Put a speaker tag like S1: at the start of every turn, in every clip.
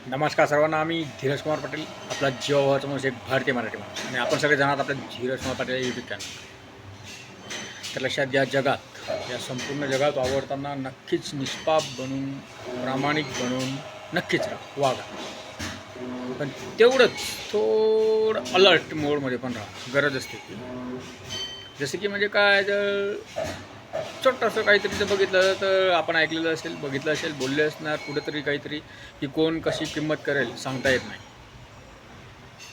S1: नमस्कार सर्वांना. आम्ही धीरज कुमार पाटील, आपला जीवाभावाचा माणूस, एक भारतीय मराठी माणूस, आणि आपण सगळे जाणार आपल्या धीरज कुमार पाटील यूट्यूब चॅनल. तर लक्षात घ्या, जगात, या संपूर्ण जगात वावरताना नक्कीच निष्पाप बनून, प्रामाणिक बनून नक्कीच वागा. पण तेवढंच थोडं अलर्ट मोडमध्ये पण राहा, गरज असते. जसं की म्हणजे काय, जर छोटंसं काहीतरी जर बघितलं तर आपण ऐकलेलं असेल, बघितलं असेल, बोलले असणार कुठेतरी काहीतरी, की कोण कशी किंमत करेल सांगता येत नाही.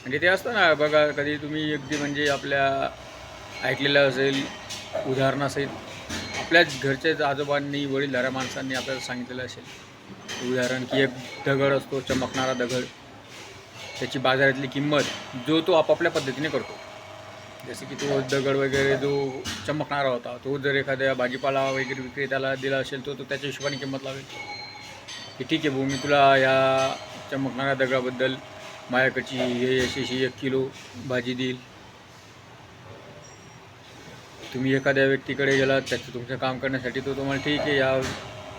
S1: म्हणजे ते असतं ना बघा, कधी तुम्ही अगदी म्हणजे आपल्या ऐकलेलं असेल, उदाहरणासहित आपल्याच घरच्याच आजोबांनी, वडीलधाऱ्या माणसांनी आपल्याला सांगितलेलं असेल उदाहरण, की एक दगड असतो, चमकणारा दगड. त्याची बाजारातली किंमत जो तो आपापल्या पद्धतीने करतो. जसे की तो दगड वगैरे जो चमकणारा होता, तो जर एखाद्या भाजीपाला वगैरे विक्रेत्याला दिला असेल, तो त्याच्या हिशोबाने किंमत लावेल, की ठीक आहे भाऊ, मी तुला या चमकणाऱ्या दगडाबद्दल माझ्याकडची हे अशी 1 किलो भाजी देईल. तुम्ही एखाद्या व्यक्तीकडे गेलात, त्याचं तुमचं काम करण्यासाठी, तो तुम्हाला ठीक आहे, या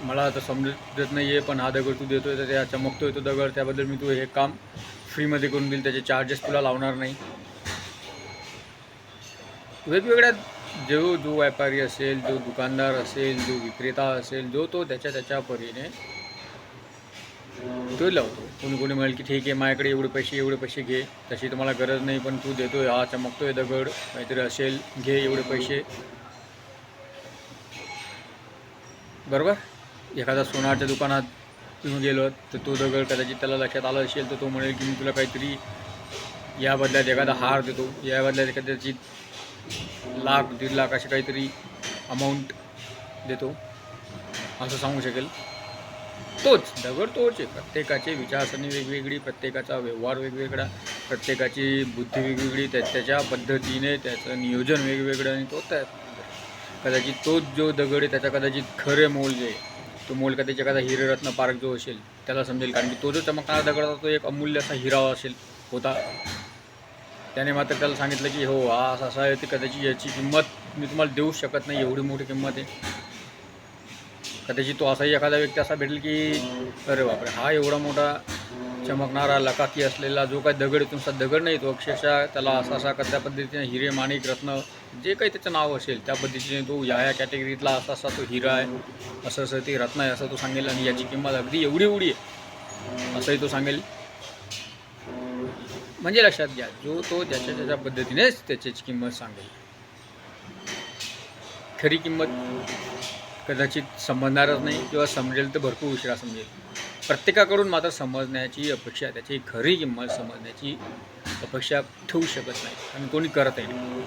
S1: मला आता समजत नाही आहे, पण हा दगड तू देतो आहे, तर त्या चमकतो आहे तो दगड, त्याबद्दल मी तू हे काम फ्रीमध्ये करून देईल, त्याचे चार्जेस तुला लावणार नाही. वेगवेगळ्या जो व्यापारी असेल, जो दुकानदार असेल, जो विक्रेता असेल, जो तो त्याच्या परीने तो लावतो. कोणी म्हणेल की ठीक आहे, माझ्याकडे एवढे पैसे घे, तशी तुम्हाला गरज नाही, पण तू देतोय, हा चमकतोय दगड, काहीतरी असेल, घे एवढे पैसे. बरोबर. एखादा सोनारच्या दुकानात तुम्ही गेलो तर तो दगड कदाचित त्याला लक्षात आलं असेल, तर तो म्हणेल की मी तुला काहीतरी या बदल्यात एखादा हार देतो, या बदल्यात कदाचित 1,00,000 1,50,000 असे काहीतरी अमाऊंट देतो, असं सांगू शकेल. तोच दगड तोच आहे. प्रत्येकाची विचारसरणी वेगवेगळी, प्रत्येकाचा व्यवहार वेगवेगळा, प्रत्येकाची बुद्धी वेगवेगळी, त्याच्या पद्धतीने त्याचं नियोजन वेगवेगळं, आणि तो त्या कदाचित तोच जो दगड आहे त्याचा कदाचित खरे मोल जे आहे, तो मोल कदाचित एखादा हिरेरत्न पार्क जो असेल त्याला समजेल, कारण की तो जो चमकणारा दगड होता तो एक अमूल्य असा हिरा असेल होता. त्याने मात्र त्याला सांगितलं की हो, हा असा आहे, ते कदाचित याची किंमत मी तुम्हाला देऊ शकत नाही, एवढी मोठी किंमत आहे. कदाचित तो असाही एखादा व्यक्ती असा भेटेल की अरे बापरे, हा एवढा मोठा चमकणारा लकाकी असलेला जो काही दगड आहे, तुमचा दगड नाही, तो अक्षरशः त्याला असा त्या पद्धतीने हिरे, माणिक, रत्न, जे काही त्याचं नाव असेल त्या पद्धतीने तो या कॅटेगरीतला असा तो हिरा आहे, असं ते रत्न आहे, असं तो सांगेल, आणि याची किंमत अगदी एवढी आहे असंही तो सांगेल. म्हणजे लक्षात घ्या, जो तो ज्याच्या पद्धतीनेच त्याची किंमत सांगेल. खरी किंमत कदाचित समजणारच नाही, किंवा समजेल तर भरपूर उशिरा समजेल. प्रत्येकाकडून मात्र समजण्याची अपेक्षा, त्याची खरी किंमत समजण्याची अपेक्षा ठेवू शकत नाही, आणि कोणी करतही नाही.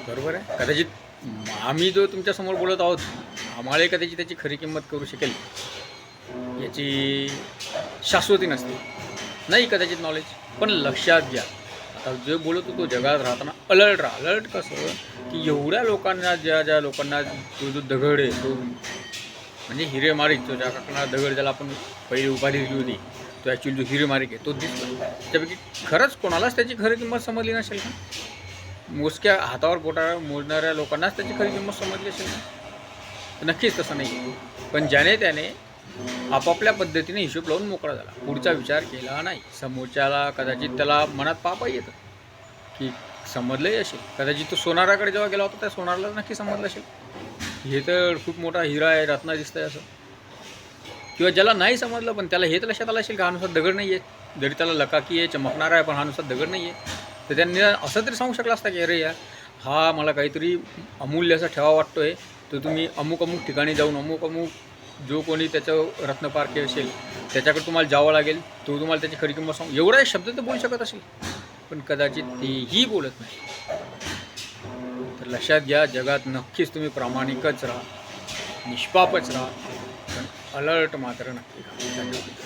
S1: बरोबर आहे. कदाचित आम्ही जो तुमच्यासमोर बोलत आहोत, आम्हाला कदाचित त्याची खरी किंमत करू शकेल याची शाश्वती नसते, नाही कदाचित नॉलेज. पण लक्षात घ्या, आता जे बोलत होतो, जगात राहताना अलर्ट राहा. अलर्ट कसं, की एवढ्या लोकांना, ज्या लोकांना जो दगड आहे, तो म्हणजे हिरेमारिक, तो ज्या दगड ज्याला आपण पहिली उपाधी दिली होती, तो ॲक्च्युली जो हिरेमारिक आहे तो दिसला, त्यापैकी खरंच कोणालाच त्याची खरी किंमत समजली नसेल का? मोजक्या हातावर बोटावर मोजणाऱ्या लोकांनाच त्याची खरी किंमत समजली असेल का? नक्कीच तसं नाही. पण त्याने आपापल्या पद्धतीने हिशोब लावून मोकळा झाला, पुढचा विचार केला नाही. समोरच्याला कदाचित त्याला मनात पापही येतं की समजलंही असेल, कदाचित तो सोनाराकडे जेव्हा गेला होता त्या सोनाराला नक्की समजलं असेल, हे तर खूप मोठा हिरा आहे, रत्न दिसतंय असं. किंवा ज्याला नाही समजलं, पण त्याला हे तर लक्षात आलं असेल का हा नुसार दगड नाही आहे, जरी त्याला लकाकी आहे, चमकणारा आहे, पण हा नुसार दगड नाही आहे. तर त्यांनी असं तरी सांगू शकला असता की अरे यार, हा मला काहीतरी अमूल्य असा ठेवा वाटतो आहे, तर तुम्ही अमुक ठिकाणी जाऊन अमुक जो कोणी त्याचं रत्नपारखी असेल त्याच्याकडे तुम्हाला जावं लागेल, तो तुम्हाला त्याची खरी किंमत सांगू. एवढा शब्द तर बोलू शकत असेल, पण कदाचित तेही बोलत नाही. तर लक्षात घ्या, जगात नक्कीच तुम्ही प्रामाणिकच राहा, निष्पापच राहा, पण अलर्ट मात्र नक्की राहा.